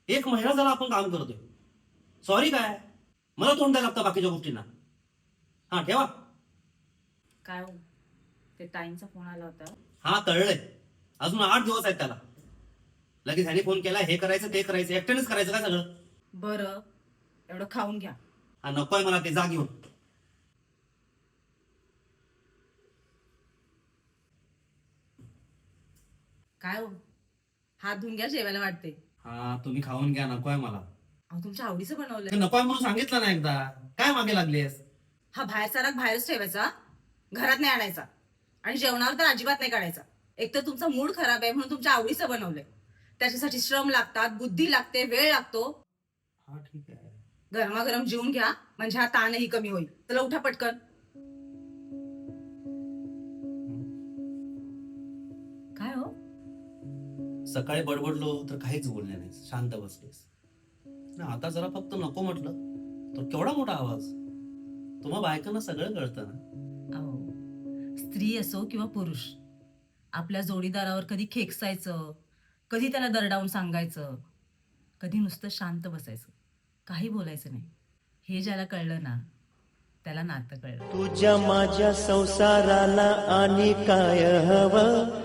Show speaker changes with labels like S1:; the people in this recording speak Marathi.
S1: 1 महिना झाला आपण काम करतोय. सॉरी काय? मला तोंड द्यायला लागतं बाकीच्या गोष्टींना. हा ठेवा.
S2: काय हो, ते ताईंचा फोन आला होता.
S1: हा कळलंय. अजून 8 दिवस आहेत त्याला. लगेच ह्याने फोन केला, हे करायचं ते करायचं, एकट्यानेच करायचं काय सगळं?
S2: बरं, एवढं खाऊन घ्या.
S1: हा नकोय मला ते, जा घेऊन.
S2: काय हो, हात धुवून घ्या, जेवायला वाटते.
S1: हा तुम्ही खाऊन घ्या, नकोय मला.
S2: अहो, तुमच्या आवडीचं
S1: ते
S2: बनवलंय.
S1: नकोय म्हणून सांगितलं ना एकदा. काय मागे लागलीस?
S2: हा बाहेरचा राग बाहेरच ठेवायचा, घरात नाही आणायचा. आणि जेवणावर तर अजिबात नाही काढायचा. एक तर तुमचा मूड खराब आहे म्हणून तुमच्या आवडीचं बनवलंय. त्याच्यासाठी श्रम लागतात, बुद्धी लागते, वेळ लागतो.
S1: हा ठीक आहे.
S2: गरमागरम जेवून घ्या, म्हणजे हा ताणही कमी होईल. चला उठा पटकन. काय हो,
S1: सकाळी बडबडलो तर काहीच बोलले नाही, शांत बसलेस. आता जरा फक्त नको म्हटलं तर केवढा मोठा आवाज. तुम्हा बायकांना सगळं कळतं ना.
S2: अहो, स्त्री असो किंवा पुरुष, आपल्या जोडीदारावर कधी खेकसायचं, कधी त्याला दरडावून सांगायचं, कधी नुसतं शांत बसायचं, काही बोलायचं नाही. हे ज्याला कळलं ना, त्याला नातं कळलं.
S3: तुझ्या माझ्या संसाराला आणि काय हवं